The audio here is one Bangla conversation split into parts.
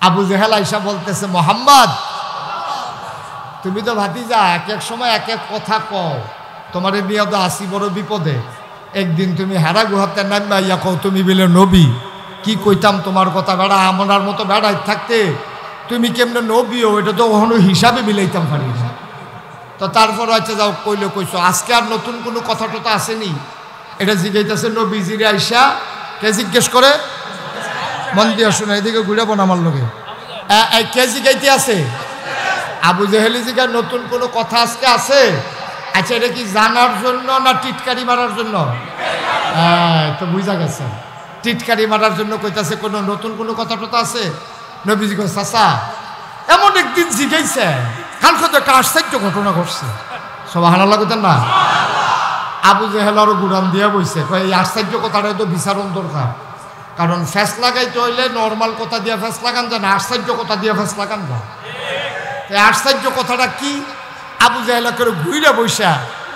আবু জেহেল আইসা বলতেছে, মোহাম্মদ তুমি তো ভাতিজা, এক এক সময় এক এক কথা কও, তোমার নিয়ে তো আসি বড় বিপদে। একদিন তুমি হেরা গুহাতে নামবা ইয়া কও তুমি বিলে নবী, কি কইতাম তোমার কথা বেড়া, আমনার মতো বেড়াই থাকতে তুমি কেমনে নবীও, এটা তো কখনো হিসাবে মিলাইতাম পারি না। তো তারপর আচ্ছা যাও, কইলে কইছো, আজকে আর নতুন কোনো কথা টথা আসেনি? এটা জিজ্ঞাইতেছে নবীজিরে আইসা। কে জিজ্ঞেস করে? মন দিয়ে শুনে, এদিকে ঘুরাবো না আমার লোকে। কে জিজ্ঞাইতে আছে? আবু জেহেলি জিজ্ঞা, নতুন কোনো কথা আজকে আছে? আচ্ছা, এটা কি জানার জন্য না টিটকারি মারার জন্য? তো বুঝা গেছে, টিটকারি মারার জন্য কইতাছে কোনো নতুন কোনো কথা টথা আছে? নবীজি কই, চাচা এমন একদিন জিজ্ঞাইছে, কালকে তো একটা আশ্চর্য ঘটনা ঘটছে। সুবহানাল্লাহ কইতেন না? আবু জেহেল আরো গুড়ান দিয়া বইছে, কই এই আশ্চর্য কথাটা তো বিচারণ দরকার, কারণ ফ্যাস লাগাইতে হইলে নর্মাল কথা দিয়া ফ্যাস লাগান যায় না, আশ্চর্য কথা দিয়া ফ্যাস লাগান যায়। এই আশ্চর্য কথাটা কি? আবু জেহেল করে ঘুরে বইসা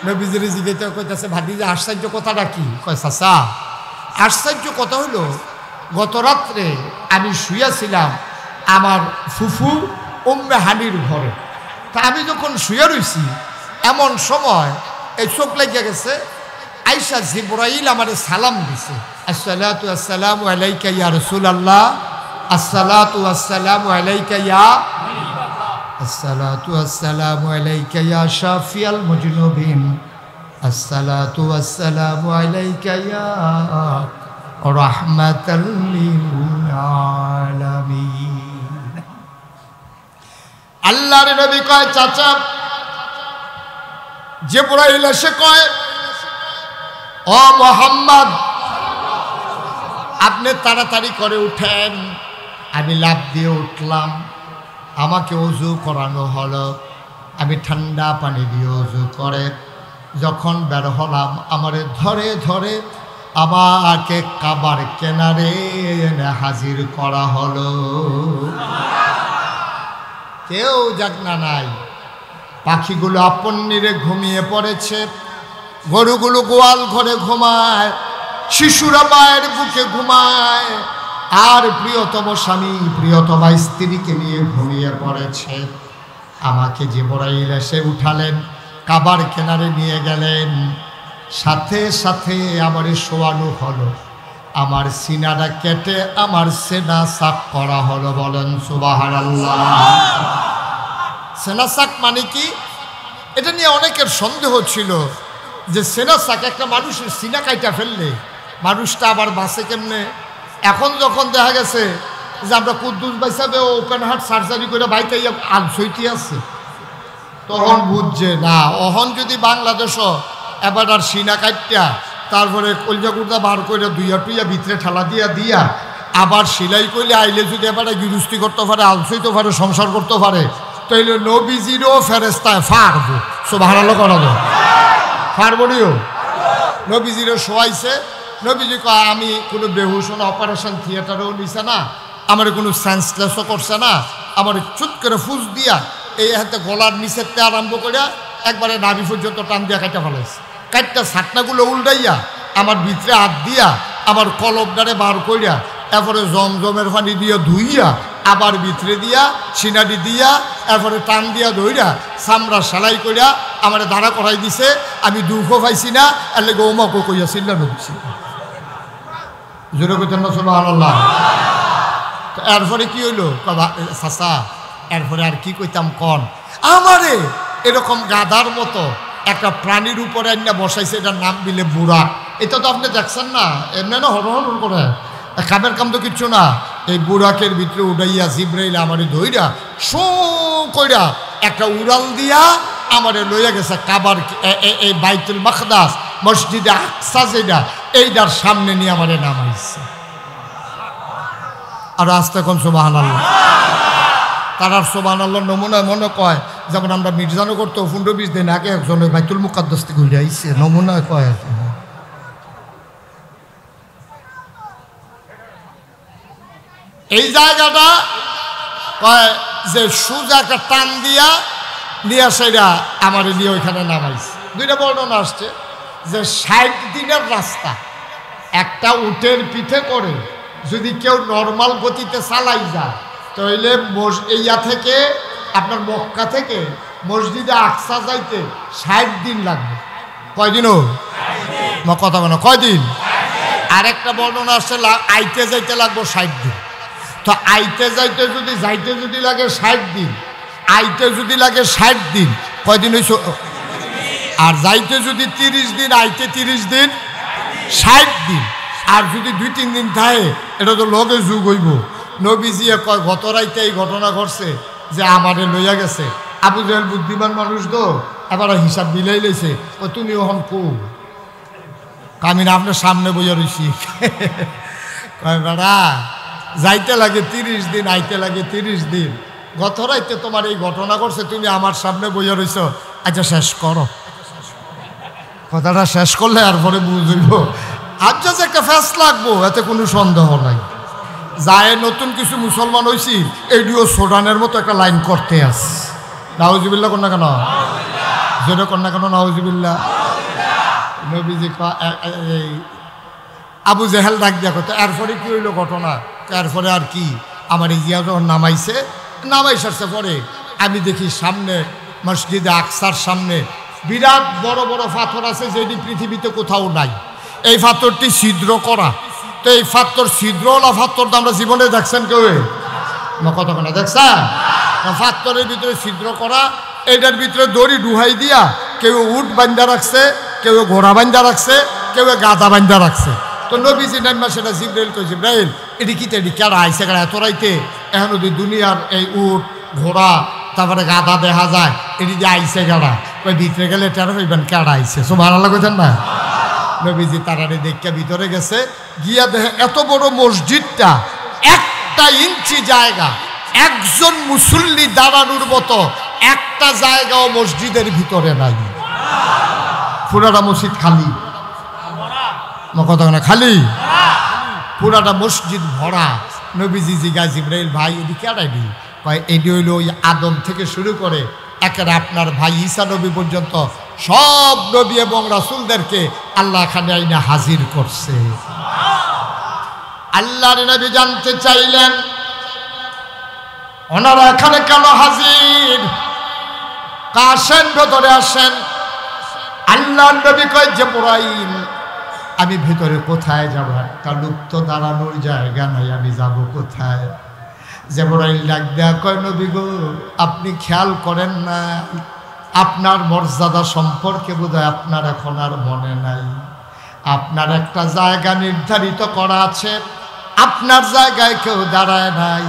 নবীজির জিজ্ঞাসা কইতাছে, ভাতিজা আশ্চর্য কথাটা কি? কয়, চাচা আশ্চর্য কথা হইল, গত রাত্রে আমি শুয়েছিলাম আমার ফুফু উম্মে হানির ঘরে। তা আমি যখন শুয়ে রইছি, এমন সময় এই চোখ লাগিয়া গেছে, আইসা জিবরাইল আমারে সালাম দিছে, আসসালাতু আসসালামু আলাইকা ইয়া রাসূলুল্লাহ, আসসালাতু আসসালামু আলাইকা ইয়া, আসসালাতু আসসালামু আলাইকা ইয়া শাফিয়াল মুজনুবিন, আসসালাতু আসসালামু আলাইকা ইয়া রাহমাতাল লিল আলামিন। আল্লাহর নবী কয়, চাচা জিবরাইল এসে কয়, ও মুহাম্মদ আপনি তাড়াতাড়ি করে উঠেন। আমি লাফ দিয়ে উঠলাম, আমাকে ওযু করানো হলো, আমি ঠান্ডা পানি দিয়ে ওযু করে যখন বের হলাম, আমারে ধরে ধরে আমাকে কাবার কিনারে এনে হাজির করা হলো। কেউ জাগনা নাই, পাখিগুলো আপন নিরে ঘুমিয়ে পড়েছে, গরুগুলো গোয়াল ঘরে ঘুমায়, শিশুরা মায়ের বুকে ঘুমায়, আর প্রিয়তম স্বামী প্রিয়তমা স্ত্রীকে নিয়ে ঘুমিয়ে পড়েছে। আমাকে জিবরাইল এসে উঠালেন, কাবার কিনারে নিয়ে গেলেন, সাথে সাথে আমার শোয়ানো হলো, আমার সিনাটা কেটে আমার সেনা সাক করা হলো। বলেন সুবহানাল্লাহ। সেনা সাক মানে কি? এটা নিয়ে অনেকের সন্দেহ ছিল যে সেনা সাক একটা মানুষের সিনা কাইটা ফেললে মানুষটা আবার বাঁচে কেমনে। এখন যখন দেখা গেছে যে আমরা কুদ্দুস ভাই সাহেব ওপেন হার্ট সার্জারি করে বাইতে আনসইতে আছে, তখন বুঝছে না, অহন যদি বাংলাদেশও এবার আর সিনা কাইটা তারপরে কলজা কুর্তা বার করে দুইয়া টুইয়া ভিতরে ঠেলা দিয়া দিয়া আবার সেলাই করলে আইলে যদি এবার গৃহস্থী করতে পারে, আলসইতে পারে, সংসার করতে পারে, তাইলে নবীজিরও ফেরেস্তায় ফারবো। সুবহানাল্লাহ করা যায়, ফারবনিও নবীজিরও শোয়াইছে। নবীজি কয়, আমি কোনো বেহুশ না, অপারেশন থিয়েটারেও নিছে না, আমার কোনো সেন্সলেসও করছে না, আমার চুট করে ফুস দিয়া এই হাতে গলার নিচেরতে আরম্ভ করে একবারে নাভি পর্যন্ত টান দিয়া কাটা ফেলাইছে। কাটটা ছাটনাগুলো উল্টাইয়া আমার ভিতরে হাত দিয়া আমার কলবটারে বার করিয়া এরপরে জমজমের পানি দিয়ে ধুইয়া আবার ভিতরে দিয়া সিনাডি দিয়া এরপরে টান দিয়া ধইরা চামড়া সেলাই করিয়া আমার দাঁড়া করাই দিছে। আমি দুঃখও পাইছি না, এর লেগে ওমাকে কইয়া চিল্লা ঢুকছি। জোরে কইতেন না সুবহানাল্লাহ। এরপরে কি হইলো? চাচা এরপরে আর কি কইতাম কন, আমারে এরকম গাধার মতো একটা প্রাণীর উপরে না বসাইছে, এটার নাম দিলে বুড়া। এটা তো আপনি দেখছেন না, এমনি না হর হর করে কামের কাম তো কিচ্ছু না। এই বুড়াকের ভিতরে উড়াইয়া জিবরাইল আমারে ধইরা শো কইরা একটা উড়াল দিয়া আমারে লইয়া গেছে কাবার এই বাইতুল মাকদাস মসজিদে আকসা যেটা, এইটার সামনে নিয়ে আমারে নামাইছে। আর আস্তে কোন সুবহানাল্লাহ। তারার সুবহানাল্লাহ নমুনায় মনে কয়, যেমন আমরা মির্জানগর তো 15-20 দিন আগে একজন বাইতুল মুকাদ্দাস থেকে ঘুরে আইছে, নমুনায় কয় আর কি। এই জায়গাটা কয় যে সোজা একটা টান দিয়া নিয়ে সেটা আমার নিয়ে ওইখানে নামাইছে। দুইটা বর্ণনা আসছে যে 60 দিনের রাস্তা একটা উটের পিঠে করে যদি কেউ নর্মাল গতিতে চালাই যায় তাইলে ইয়া থেকে আপনার মক্কা থেকে মসজিদে আকসা যাইতে 60 দিন লাগবে। কয়দিনও কথা বলো কয়দিন? আরেকটা বর্ণনা আসছে আইতে যাইতে লাগবো 60 দিন। তো আইতে যাইতে যদি লাগে 60 দিন, আইতে যদি লাগে 60 দিন, কয়দিন হইছে? আর যাইতে যদি 30 দিন, আইতে 30 দিন, 60 দিন। আর যদি 2-3 দিন থাকে এটা তো লগে যুগ হইব। নবীজি কয় গত রাইতে এই ঘটনা ঘটছে যে আমারে লইয়া গেছে। আবু জাহেল বুদ্ধিমান মানুষ তো, এবার হিসাব মিলাই লইছে। তুমি ওখান কো আমি না আপনার সামনে বইয়া রইছি। কয় বেড়া যাইতে লাগে 30 দিন, আইতে লাগে 30 দিন। গত রাইতে তোমার এই ঘটনা ঘটছে, তুমি আমার সামনে বইয়া রইছ। আচ্ছা শেষ করো, কথাটা শেষ করলে আর পরে বুঝব। আচ্ছা যে একটা ফ্যাস লাগবো, এতে কোনো সন্দেহ নাই। যায় নতুন কিছু মুসলমান হয়েছি, এইটিও সোডানের মতো একটা লাইন করতে আস। নাউজুবিল্লাহ কর না কেন? যেটা কর না কেন নাউজুবিল্লাহ? নবীজি আবু জেহেল ডাক দিয়া কথা। এরপরে কি হইলো ঘটনা? এরপরে আর কি, আমার ইয়া যখন নামাই সারছে পরে আমি দেখি সামনে মসজিদে আকসার সামনে বিরাট বড় বড় পাথর আছে, যেটি পৃথিবীতে কোথাও নাই। এই পাথরটি ছিদ্র করা। তো এই পাথর ছিদ্রওয়ালা পাথর তো আমরা জীবনে দেখছেন কেউ? কতক্ষণ দেখছেন? পাথরের ভিতরে ছিদ্র করা, এটার ভিতরে দড়ি ডুহাই দিয়া কেউ উট বান্ধা রাখছে, কেউ ঘোড়া বান্ধা রাখছে, কেউ গাদা বান্ধা রাখছে। তো নবীজি নাম্বার সেটা জিব্রাইল কই, জিব্রাইল এটি কি এটি কেডা আইসে কেডা এত রাইতে? এখন যদি দুনিয়ার এই উট ঘোড়া তারপরে গাদা দেখা যায়, এটি যে আইসে কেডা? ওই ভিতরে গেলে টের হইবেন কেডা আইসে। সব ভালো কইতেন না? নবীজি তারারে দেখে ভিতরে গেছে, গিয়া দেখে এত বড় মসজিদটা 1 ইঞ্চি জায়গা, একজন মুসল্লি দাঁড়ানোর মতো একটা জায়গাও মসজিদের ভিতরে নাই। পুরাটা মসজিদ খালি। কথা না খালি, পুরাটা মসজিদ ভরা। নবীজি জিজ্ঞাসা, জিব্রাইল ভাই এটি কেডাইনি? কয় এটি হইল ওই আদম থেকে শুরু করে একের আপনার ভাই ঈসা নবী পর্যন্ত সব নবী এবং রাসূলদেরকে আল্লাহ এখানে আইনা হাজির করছে। আল্লাহর নবী জানতে চাইলেন ওনারা এখানে কেন হাজির? আসেন ভেতরে আসেন। আল্লাহর নবী কয় জিবরাইল আমি ভেতরে কোথায় যাব? একটা লোক তো দাঁড়ানোর জায়গা নাই, আমি যাব কোথায়? জিবরাইল ডাক দেয়া কয় নবী গো আপনি খেয়াল করেন না, আপনার মর্যাদা সম্পর্কে বোধহয় আপনার এখন আর মনে নাই। আপনার একটা জায়গা নির্ধারিত করা আছে, আপনার জায়গায় কেউ দাঁড়ায় নাই।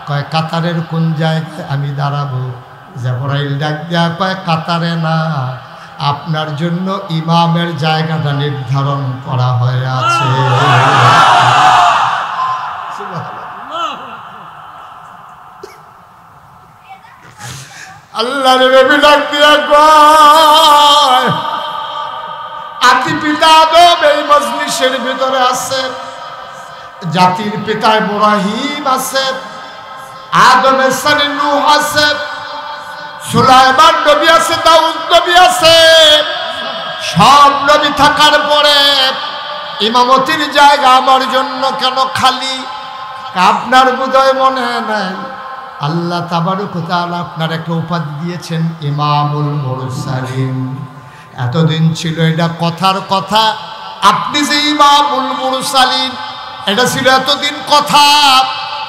কয় কাতারের কোন জায়গায় আমি দাঁড়াবো? জিবরাইল ডাক দেয়া কয় কাতারে না, আপনার জন্য ইমামের জায়গাটা নির্ধারণ করা হয়ে আছে। আল্লাহর নবী ডাক দিয়া কয় আদি পিতা আদম এই মজলিসের ভিতরে আছে, জাতির পিতা ইব্রাহিম আছে, আদমের সন্তান নূহ আছে, সুলাইমান নবী আছে, দাউদ নবী আছে। সব নবী থাকার পরে ইমামতির জায়গা আমার জন্য কেন খালি? আপনার বোধহয় মনে নাই আল্লাহ তাবারক ওয়া তাআলা আপনার একটা উপাধি দিয়েছেন ইমামুল মুরসালিন। এতদিন ছিল এটা কথার কথা, আপনি যে ইমামুল মুরসালিন এটা ছিল এতদিন কথা।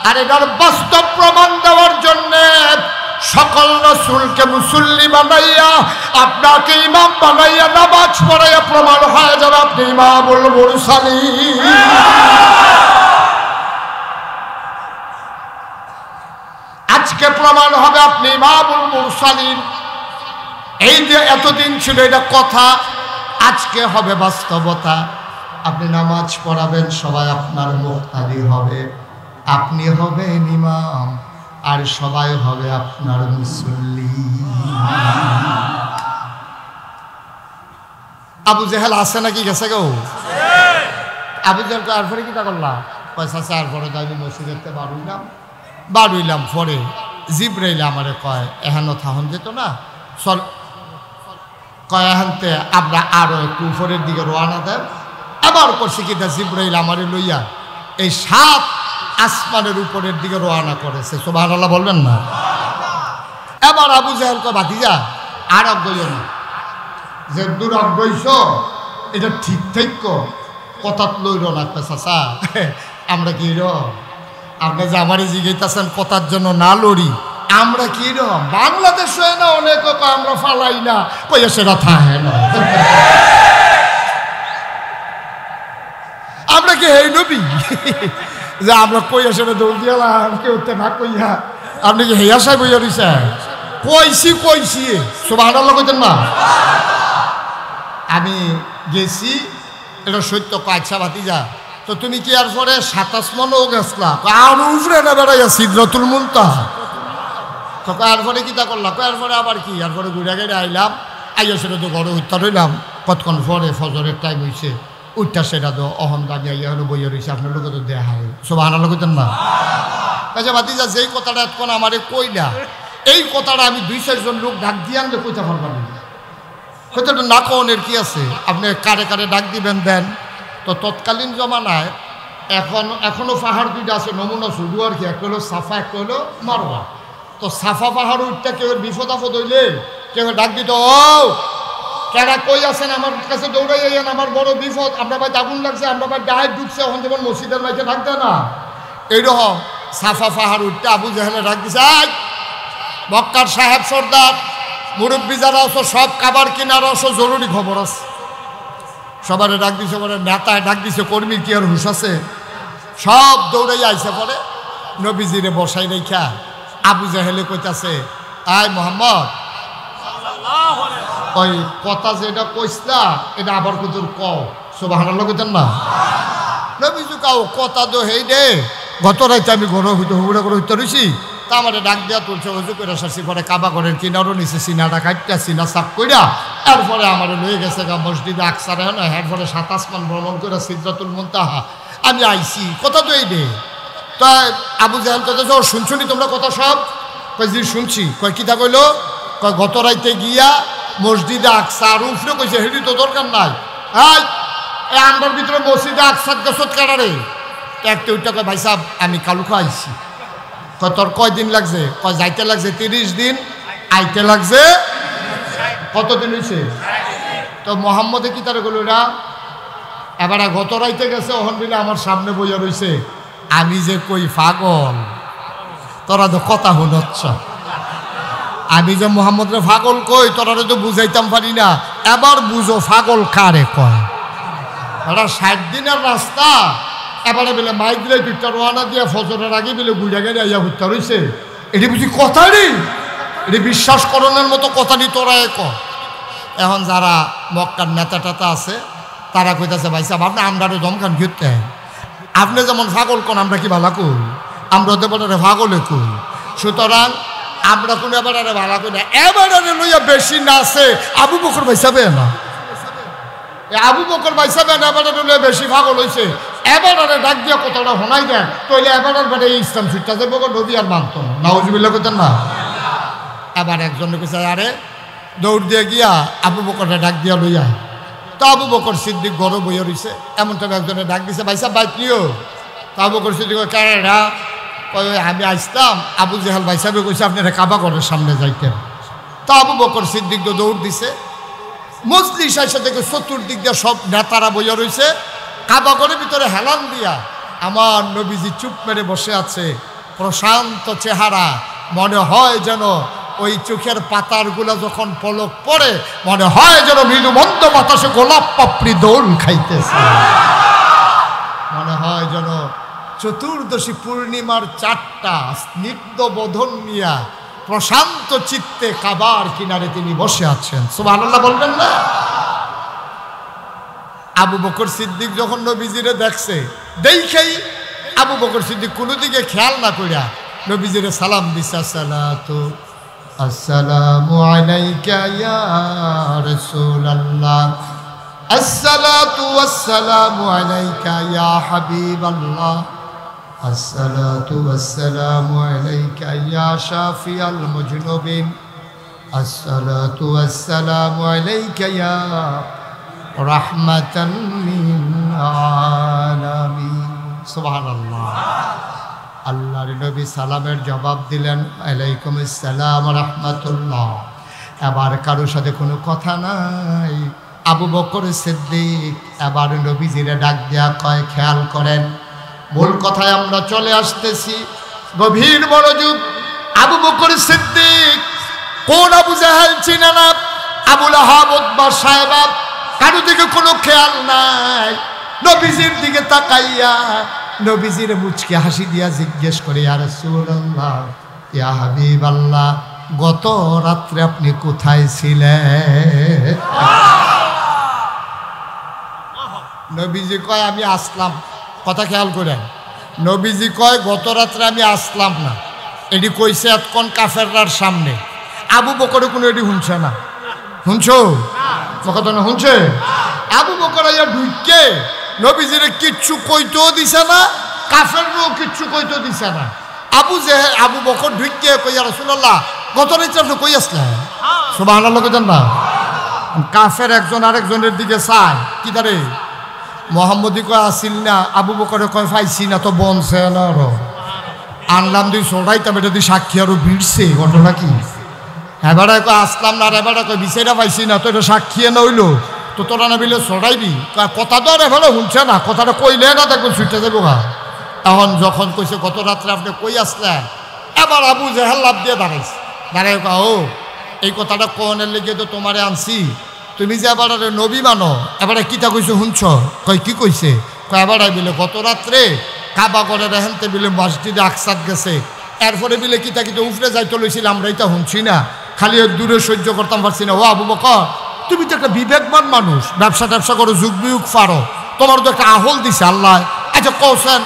আর এটার বাস্তব প্রমাণ দেওয়ার জন্য সকল রাসূলকে মুসল্লি বানাইয়া আপনাকে ইমাম বানাইয়া নামাজ পড়াইয়া প্রমাণ হয়ে যাবে আপনি ইমামুল মুরসালিন। আজকে প্রমাণ হবে আপনি ইমামুল মুরসালিন। এই যে এতদিন ছিল এটা কথা, আজকে হবে বাস্তবতা। আপনি নামাজ পড়াবেন, সবাই আপনার মুক্তাদি হবে, আপনি হবেন ইমাম, আর সবাই হবে আপনার মুসল্লি। আবু জেহেল আছে নাকি গেছে গো? আবু জেহেল তো আরপরে কিটা করলাম পয়সা চার পরে আমি মসজিদে বাড়ুইলাম। পরে জিব্রাইল আমারে কয় এহানো থাহন যেত না, চল কয় এহানতে আমরা আরো একটু উপরের দিকে রওনা দেব। আবার করছি কিটা জিব্রাইল আমারে লইয়া এই 7 আসমানের উপরের দিকে রওনা করেছে। সুবহানাল্লাহ বলবেন না? এবার আবু জাহেল কয় ভাতিজা আর অজ্ঞই না, যে দূর অজ্ঞইছ এটা ঠিক ঠিক কথা লইল না চাচা, আমরা কি আপনি যে আমারে জিজ্ঞাসেন কথার জন্য না লড়ি, আমরা কি বাংলাদেশ হয় না অনেক আমরা ফালাই না কইয়া সেটা থাকে না, আমরা কি এই নবী যে আমরা কইয়া সেটা দৌড় দিলাম কেউ না কইয়া, আপনি কি হেয়া সাহেব বইয়া দিছে কইছি সুবহানাল্লাহ কইতেন না? আমি গেছি এটা সত্য। আচ্ছা ভাতিজা তো তুমি কি আর পরে 27 মনও গেছলা? আর উফরে না বেড়াইয়া সিদরাতুল মুনতাহা। তো আর পরে কিতা করলাম? আর পরে আবার কি আর পরে ঘুরে গেড়ে আইলাম, আইয়া সেটা তো ঘরে উঠতে রইলাম, কতক্ষণ পরে ফজরের টাইম হয়েছে উঠটা সেটা তো অহন দাবি আইয়া হলো বইয়া রয়েছে, আপনার লোকে তো দেয়া হয় সুবহানাল্লাহ কইতেন না? আচ্ছা ভাতিজা যেই কথাটা এখন আমারে কইলা, এই কথাটা আমি 2-4 জন লোক ডাক দিয়ে আনলে কইতে পারবেন না, কথাটা না কনের কি আছে? আপনি কারে কারে ডাক দিবেন দেন। তো তৎকালীন জমানায় এখনো পাহাড় দুইটা আছে নমুনা শুধু আর কি, একটা হলো সাফা একটা হলো মারওয়া। তো সাফা পাহাড় উঠতে কেউ বিপদ আপদ হইলে কেউ ডাক দিত, ও কেনা কই আছেন আমার কাছে দৌড়াই আইয়েন, আমার বড় বিপদ, আমরা ভাই আগুন লাগছে, আমরা ভাই ডাইট ঢুকছে, এখন যেমন মসজিদের মাইকে ডাক দেয় না, এইরকম সাফা পাহাড় উঠতে আবু জাহেলে ডাক দিছে, মক্কার সাহেব সর্দার মুরব্বী যারা আছো সব কাবার কিনার আসো, জরুরি খবর আছে। সবারে ডাক দিছে, পরে নেতায় ডাক দিছে, কর্মীর কি আর হুশ আছে? সব দৌড়াই আইসে পরে নবীজিরে বসাই রেখা আবু জাহেলে কইতাছে, আয় মোহাম্মদ ওই কথা যেটা কইসলা এটা আবার কতর কও সুবহানাল্লাহ কইতেন না? নবীজি কাও কথা তো হেই দে, গত রাইতে আমি ঘর হইতে হুড়া করে হইতে রইছি, তা আমার ডাক দেওয়া তুলছে, অজু করে সারছি, পরে কাবা ঘরের কিনারও নিচে সিনাটা কাটটা সিনা সাফ কইরা এরপরে আমার লয়ে গেছে গা মসজিদে আকসারে, না এরপরে 27 মান ভ্রমণ করে সিদরাতুল মুনতাহা আমি আইছি, কথা তো এই দে। তাই আবু জাহেল কথা শুনছুনি তোমরা কথা সব? কই জি শুনছি। কয় কিতা কইলো? কয় গত রাইতে গিয়া মসজিদে আকসা আর উফরে কইছে হেডি তো দরকার নাই, এই আন্ডার ভিতরে মসজিদে আকসাদ গছত কাটারে একটা উঠটা। কয় ভাই সাহেব আমি কালুকে আইছি। কয় তোর কয়দিন লাগছে? কয় যাইতে লাগছে 30 দিন, আইতে লাগছে কতদিন হয়েছে? তো মোহাম্মদে কি তারা গেল এরা এবার গত রাইতে গেছে, ওহন দিলে আমার সামনে বইয়া রয়েছে, আমি যে কই পাগল তোরা তো কথা শুনছ, আমি যে মোহাম্মদরে পাগল কই তোরা তো বুঝাইতাম পারি না, এবার বুঝো পাগল কারে কয়। এটা 60 দিনের রাস্তা, এবারে বেলে মাইক দিলে দুইটা রোয়ানা দিয়ে ফজরের আগে বেলে গুড়া গেড়ে আইয়া হত্যা রয়েছে, এটি বুঝি কথারই, এটি বিশ্বাস করণের মতো কথাটি তোরা এক। এখন যারা মক্কার নেতা টেতা আছে তারা কইতাছে, ভাই সাহেব আপনি আমরারে দমখান ঘুরতে, আপনি যেমন পাগল কোন আমরা কি ভালা কই, আমরা তো এবারে পাগলে কই, সুতরাং আমরা কোনো এবারে ভালা কই না, এবারে লইয়া বেশি নাচে আবু বকর ভাই সাহেব না, আবু বকর ভাই সাহেব এবারে লইয়া বেশি পাগল হয়েছে, এবারে ডাক দিয়া কথাটা শোনাই দেন, তইলে এবারের বারে ইসলাম ফিরতে যাবো, নবী আর মানত না, নাউজুবিল্লাহ কইতেন না। এবার একজন কইছে, আরে দৌড় দিয়ে গিয়া আবু বকরটা ডাক দিয়া লইয়া, তো আবু বকর সিদ্দিক গরো বইয়া রইছে, এমন টাইম একজনে ডাক দিছে, ভাই সাহেব বাইক নিও। তো আবু বকর সিদ্দিক কারা আমি আসতাম, আবু জাহেল ভাই সাহেব কইছে আপনারা কাবা ঘরের সামনে যাইতেন। তো আবু বকর সিদ্দিক তো দৌড় দিছে, মজলিস আইসা দেখে চতুর্দিক দিয়ে সব নেতারা বইয়া রইছে, কাবা ঘরের ভিতরে হেলান দিয়া আমার নবীজি চুপ মেরে বসে আছে, প্রশান্ত চেহারা, মনে হয় যেন ওই চোখের পাতারগুলো যখন পলক পড়ে মনে হয় যেন মৃদু মন্দ বাতাসে গোলাপ পাপড়ি দোল খাইতেছে, মনে হয় যেন চতুর্দশী পূর্ণিমার 4টা স্নিগ্ধ বদন নিয়া প্রশান্ত চিত্তে কাবার কিনারে তিনি বসে আছেন। সুবহানাল্লাহ বলবেন না? আবু বকর সিদ্দিক যখন নবীজিরে দেখছে, দেখেই আবু বকর সিদ্দিক কোনো দিকে খেয়াল না করিয়া নবীজিরে সালাম দিছে, আসসালামু আলাইকা ইয়া রাসূলুল্লাহ, আসসালাতু ওয়াসসালামু আলাইকা ইয়া হাবিবাল্লাহ, আসসালাতু ওয়াসসালামু আলাইকা ইয়া শাফিয়াল মুজনুবিন, আসসালাতু ওয়াসসালামু আলাইকা ইয়া রাহমাতান লিল আলামিন। সুবহানাল্লাহ। আল্লাহর নবী সালামের জবাব দিলেন, আলাইকুম আসসালাম রাহমাতুল্লাহ। এবার কারোর সাথে কোনো কথা নাই। আবু বকর সিদ্দিক এবার নবীজিরে ডাক দেয়া কয়, খেয়াল করেন, মূল কথায় আমরা চলে আসতেছি। গভীর মনোযোগ। আবু বকর সিদ্দিক কোন আবু জাহেল চিনে না, আবু লাহাব, উতবা, সায়বা, কারো দিকে কোনো খেয়াল নাই। নবীজির দিকে তাকাইয়া নবীজির মুচকে হাসি দিয়া জিজ্ঞেস করে, ইয়া রাসূলুল্লাহ, ইয়া হাবিবাল্লাহ, গত রাত্রে আপনি কোথায় ছিলেন? নবীজি কয়, আমি আসলাম। কথা খেয়াল করেন, নবীজি কয় গত রাত্রে আমি আসলাম না। এটি কইছে এতক্ষণ কাফেররার সামনে। আবু বকর কোনো এটি শুনছে না। শুনছো কথা না? শুনছে। আবু বকর ইয়া ঢুকে নবীজিরে কিচ্ছু কইতেও দিছে না, কাফেরও কিচ্ছু কইতেও দিছে না। আবু বকর ঢুকে কই, ইয়া রাসূলুল্লাহ, গত রাত্রে আপনি কই আসলেন? সুবহানাল্লাহ কইতেন না? কাফের একজন আরেকজনের দিকে চায়, কি তারে মোহাম্মদী কয় আসিল না, আবু বকরে কয় পাইছি না, তো বনছে না আনলাম দুই চড়াইতাম, এটা দুই সাক্ষী আরো ভিড়ছে। ঘটনা কি? এবারে কয় আসলাম না, আর এবারে কয় বিচাইটা পাইছি না, তো এটা সাক্ষী না হইলো, তো তোরা না বিলে চড়াইবি। কথা তো আর এবারে শুনছে না, কথাটা কইলে না দেখবেন ছুটে যাবো গা। এখন যখন কইছে গত রাত্রে আপনি কই আসলেন, এবার আবু জাহেল লাভ দিয়ে দাঁড়াইছে। দাঁড়াই ও, এই কথাটা কোনের লেগে তো তোমারে আনছি, তুমি যে এবার নবী মানো, এবারে কিতা কইছো শুনছ? কয় কি কইছে? কয় এবারে বিলে গত রাত্রে কাবা করে রেহেনতে বিলে মসজিদে আকসাদ গেছে, এরপরে বিলে কিতা কিতা উফরে যাইতে লইছিলাম, আমরা এটা শুনছি না, খালি দূরে সহ্য করতাম পারছি না। ও আবু বকর, তুমি তো একটা বিবেকবান মানুষ, ব্যবসা ট্যাবসা করো, যুগ বিয়োগ পারো, তোমার তো একটা আহল দিছে আল্লাহ। আচ্ছা কৌশন,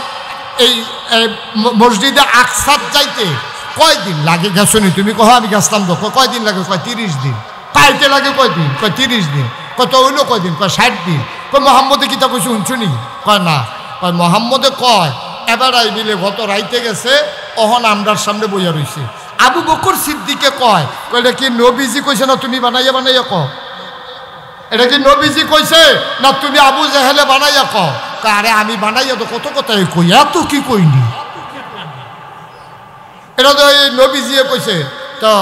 এই মসজিদে আকসাদ যাইতে কয়দিন লাগে গেছনি? তুমি কহ আমি গেছলাম তো। কয়দিন লাগে? কয় 30 দিন। পাইতে লাগে কয়দিন? কয় 30 দিন। কত হইলো কয়দিন? কয় 60 দিন। কয় মোহাম্মদে কিতা কইছে শুনছুনি? কয় না। কয় মোহাম্মদে কয় এবার আই দিলে গত রাইতে গেছে, অহন আমরার সামনে বইয়া রইছে। আবু বকর সিদ্দিকে কয়, কয়টা কি নবীজি কইছে না তুমি বানাইয়া বানাইয়া কও? এটা কি নবীজি কইছে না তুমি আবু জাহেলে বানাইয়া কও? আরে আমি বানাইয়া তো কত কথাই কই, এত কি কইনি, এটা তো নবীজি কইছে। তো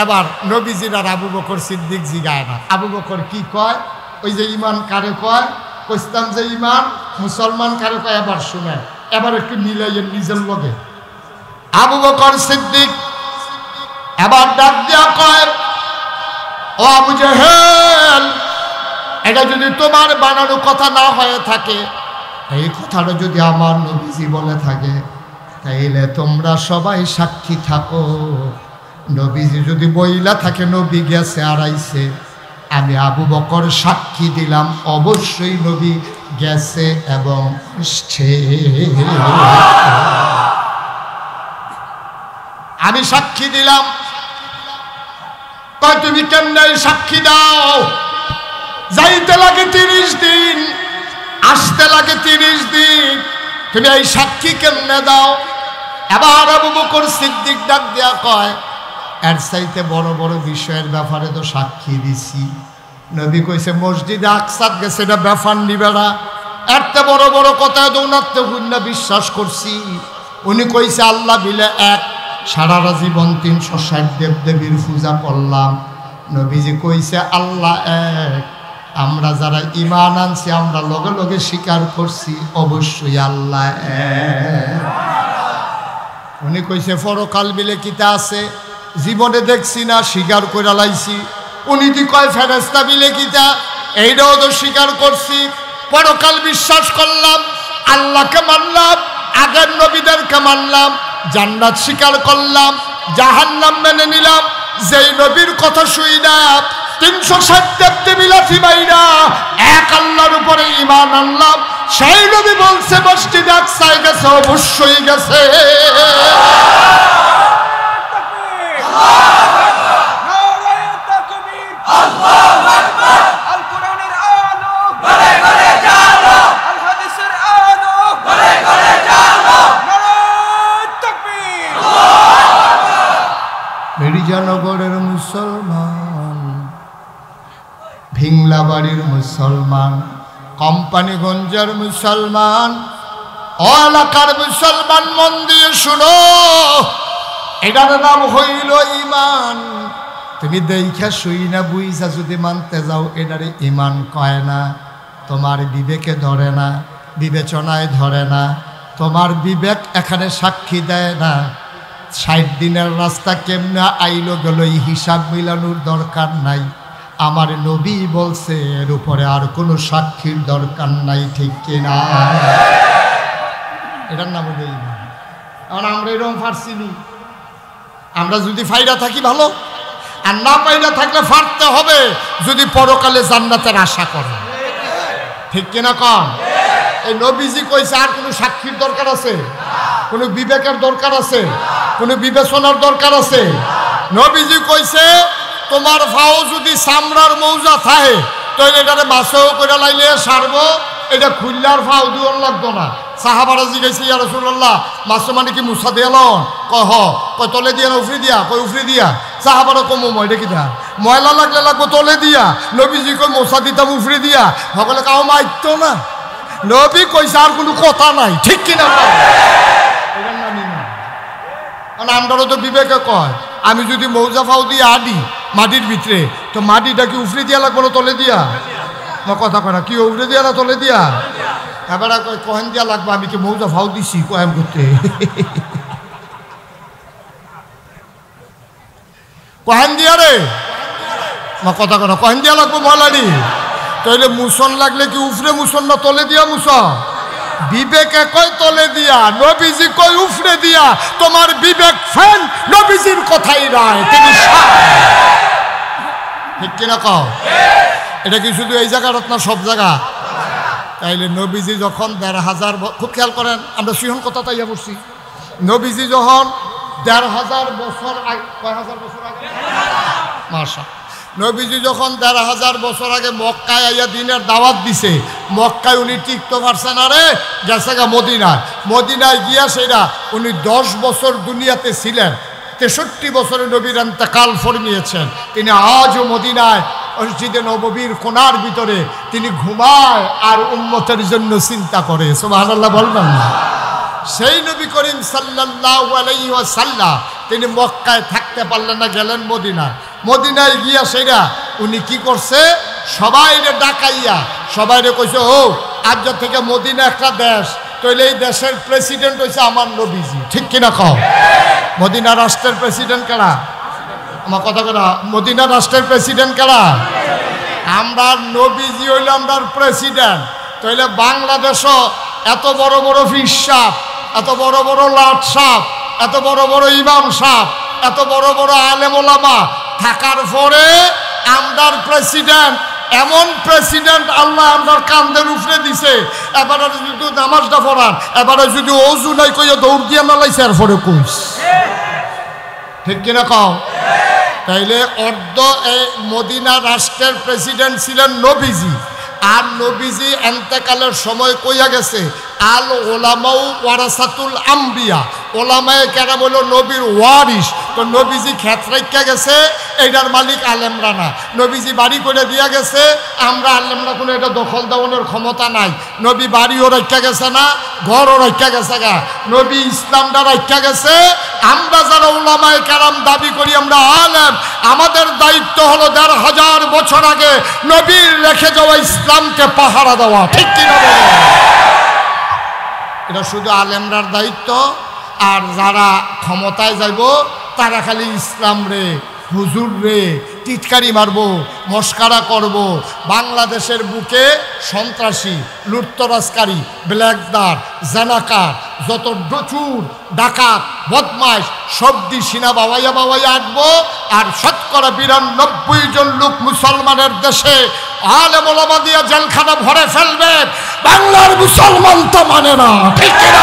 এবার নবীজির আর আবু বকর সিদ্দিক জিগায় না। আবু বকর কি কয়? ওই যে ইমান কারে কয়, কইতাম যে ইমান মুসলমান কারে কয়, এবার শুনে, এবার একটু মিলাইয়ের নিজের লগে। আবু বকর সিদ্দিক এবার ডাক দিয়া কয়, ও আবু জাহেল, এটা যদি তোমার বানানো কথা না হয়ে থাকে, এই কথাটা যদি আমার নবীজি বলে থাকে, তাইলে তোমরা সবাই সাক্ষী থাকো। নবীজি যদি বইলা থাকে নবী গেছে আড়াইছে, আমি আবু বকর সাক্ষী দিলাম অবশ্যই নবী গেছে এবং আসছে। আমি সাক্ষী দিলাম। কয় তুমি কেমনে সাক্ষী দাও? যাইতে লাগে 30 দিন, আসতে লাগে 30 দিন, তুমি এই সাক্ষী কেমনে দাও? এবার আবু বকর সিদ্দিক ডাক দিয়া কয়, এর চাইতে বড় বড় বিষয়ের ব্যাপারে তো সাক্ষী দিছি। নবী কইছে মসজিদে আকসাদ গেছে, এটা ব্যাপার নিবে না। এরতে বড় বড় কথা দৌনাতে হুন্না বিশ্বাস করছি। উনি কইছে আল্লাহ বিলে এক, সারাটা জীবন 360 দেবদেবীর পূজা করলাম। নবীজি কইছে আল্লাহ এক, আমরা যারা ঈমান আনছি আমরা লগে লগে স্বীকার করছি অবশ্যই আল্লাহ এক। উনি কইছে পরকাল বিলে কিতা আছে, জীবনে দেখছি না, স্বীকার করে লাইছি। উনি দি কয় ফেরেশতা বিলে কিতা, এইটাও তো স্বীকার করছি। পরকাল বিশ্বাস করলাম, আল্লাহকে মানলাম, আগের নবীদেরকে মানলাম, জান্নাত স্বীকার করলাম, জাহান্নাম মেনে নিলাম। যেই নবীর কথা শুই না 360 দেবদেবী লাথি মাইরা এক আল্লাহর উপরে ঈমান আনলাম, সেই নবী বলছে মসজিদে আকসায় গেছে, অবশ্যই গেছে। মির্জানগরের মুসলমান, ভিংলাবাড়ির মুসলমান, কোম্পানিগঞ্জের মুসলমান, ও এলাকার মুসলমান মন দিয়ে শুনো, এটার নাম হইল ইমান। তুমি দেখা শুই না বুঝা যদি মানতে যাও, এটারে ইমান কয় না। তোমার বিবেকে ধরে না, বিবেচনায় ধরে না, তোমার বিবেক এখানে সাক্ষী দেয় না। 60 দিনের রাস্তা কেমনে আইলো গেল এই হিসাব মিলানোর দরকার নাই। আমার নবী বলছে এর উপরে আর কোনো সাক্ষীর দরকার নাই, ঠিক কিনা? এটার নাম হলো ইমান। কারণ আমরা এরকম ফারসিনি। আমরা যদি ফায়দা থাকি ভালো, আর না ফায়দা থাকলে ফারতে হবে যদি পরকালে জান্নাতের আশা করে, ঠিক কিনা কম? এই নবীজি কইছে আর কোনো সাক্ষীর দরকার আছে? কোনো বিবেকের দরকার আছে? কোনো বিবেচনার দরকার আছে? নবীজি কইছে তোমার ফাও যদি চামড়ার মৌজা থাকে তাহলে এটারে মাছেও করে লাইলে সারবো, এটা খুললার ফাও দিওর লাগতো না। সাহাবারা জিজ্ঞাসা ইয়া রাসূলুল্লাহ, মাছ মানে কি মুসা দিয়ে লন? কয় হ। কয় তলে দিয়া না উফরি দিয়া? কয় উফরি দিয়া। সাহাবারা কম ময়টা কি দা ময়লা লাগলে লাগবো তলে দিয়া। নবীজি কয় মশা দিতাম উফরি দিয়া। সকলে কাউ মাইতো না। নবী কইছে আর কোনো কথা নাই, ঠিক কিনা? এটার নাম ইমান। কারণ আমরাও তো বিবেকে কয় আমি যদি মৌজা ফাও দিয়ে আডি মাটির ভিতরে, তো মাটিটা কি উফরি দিয়া লাগবো না তলে দিয়া? না কথা কয় না, কি উফরি দিয়া না তলে দিয়া? এবার কহেন দিয়া লাগবে আমি কি মৌজা ফাও দিছি কয়েম করতে? কহেন দিয়া রে না কথা কয় না, কহেন দিয়া লাগবো মলাডি। তাইলে মুসন লাগলে কি উফরে মুসন না তলে দিয়া মুস? বিবেকে কয় তলে দিয়া, নবীজি কয় উফরে দিয়া। তোমার বিবেক ফ্যান, নবীজির কথাই রায়, তিনি ঠিক কিনা কও? এটা কি শুধু এই জায়গার না সব জায়গা? তাইলে নবীজি যখন ১৫০০ খুব খেয়াল করেন, আমরা সিহন কথা তাইয়া বলছি। নবীজি যখন ১৫০০ বছর আগে, কয় হাজার বছর আগে মাশা, নবীজি যখন ১৫০০ বছর আগে মক্কায় আইয়া দিনের দাওয়াত দিছে, মক্কায় উনি টিকতে পারছেন না রে, গেছে গা মদিনায়। মদিনায় গিয়া সেটা উনি 10 বছর দুনিয়াতে ছিলেন। 63 বছরে নবীর ইন্তেকাল ফরমিয়েছেন। তিনি আজও মদিনায় মসজিদে নববীর কোণার ভিতরে তিনি ঘুমায় আর উম্মতের জন্য চিন্তা করে। সুবহানাল্লাহ বলবেন না? সেই নবী করিম সাল্লাল্লাহু আলাইহি ওয়াসাল্লাম তিনি মক্কায় থাকতে পারলেন না, গেলেন মদিনায়। মদিনায় গিয়া সেটা উনি কি করছে, সবাইরে ডাকাইয়া সবাইরে কইছে, ও আজ থেকে মদিনা একটা দেশ, তাইলে এই দেশের প্রেসিডেন্ট হইছে আমার নবীজি, ঠিক কিনা কও? মদিনা রাষ্ট্রের প্রেসিডেন্ট কারা? আমার কথা করা, মদিনা রাষ্ট্রের প্রেসিডেন্ট কারা? আমরা। নবীজি হইল আমরার প্রেসিডেন্ট। তাইলে বাংলাদেশও এত বড় বড় ফিস সাপ, এত বড় বড় লাট সাপ, এত বড় বড় ইমাম সাপ, এত বড় বড় আলেম ওলামা থাকার পরে আমরার প্রেসিডেন্ট, এমন প্রেসিডেন্ট আল্লাহ আমরার কান্দের উপরে দিছে। এবারে যদি নামাজটা পড়ান, এবারে যদি অজু নাই কইয়া দৌড় দিয়ে নালাইছে, এরপরে কইস, ঠিক কিনা কও? তাইলে অর্ধ এই মদিনা রাষ্ট্রের প্রেসিডেন্ট ছিলেন নবীজি। আর নবীজি এন্তেকালের সময় কইয়া গেছে, আল ওলামাউ ওয়ারাসাতুল আম্বিয়া, ওলামায়ে কেরাম হলো নবীর ওয়ারিস। তো নবীজি ক্ষেত রাইখা গেছে, এইটার মালিক আলেমরা না। নবীজি বাড়ি করে দিয়া গেছে, আমরা আলেমরা কোনো এটা দখল দেওয়ানোর ক্ষমতা নাই। নবী বাড়িও রাখা গেছে না, ঘরও রাখা গেছে গা, নবী ইসলামটা রাখা গেছে। আমরা যারা ওলামায়ে কেরাম দাবি করি আমরা আলেম, আমাদের দায়িত্ব হলো ১৫০০ বছর আগে নবীর রেখে যাওয়া ইসলামকে পাহারা দেওয়া, ঠিক কিনা? এটা শুধু আলেমরার দায়িত্ব। আর যারা ক্ষমতায় যাইব তারা খালি ইসলাম রে, হুজুর রে টিটকারি মারব, মস্কারা করব। বাংলাদেশের বুকে সন্ত্রাসী, লুটতরাজকারী, ব্ল্যাকদার, জানাকার, যত চুর, ডাকাত, বদমাইশ সবদি সিনা বাবাইয়া বাবাইয়া আঁটবো। আর শতকরা ৯২ জন লোক মুসলমানের দেশে আলেম ওলামা দিয়া জেলখানা ভরে ফেলবে। বাংলার মুসলমান তো মানে না, ঠিক কিনা?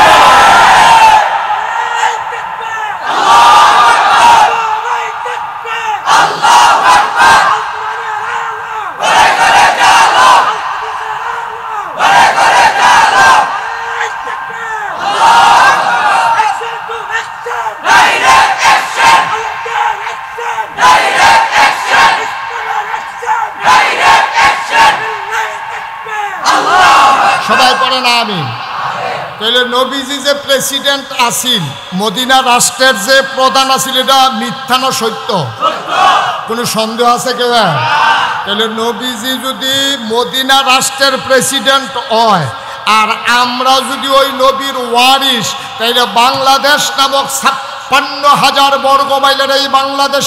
সবাই পড়ে না আমিন। তাহলে নবীজি যে প্রেসিডেন্ট আসিল, মদিনা রাষ্ট্রের যে প্রধান আসিল, এটা মিথ্যা না সত্য? কোনো সন্দেহ আছে কেউ? তাহলে নবীজি যদি মদিনা রাষ্ট্রের প্রেসিডেন্ট হয় আর আমরা যদি ওই নবীর ওয়ারিস, তাইলে বাংলাদেশ নামক 56,000 বর্গ মাইলের এই বাংলাদেশ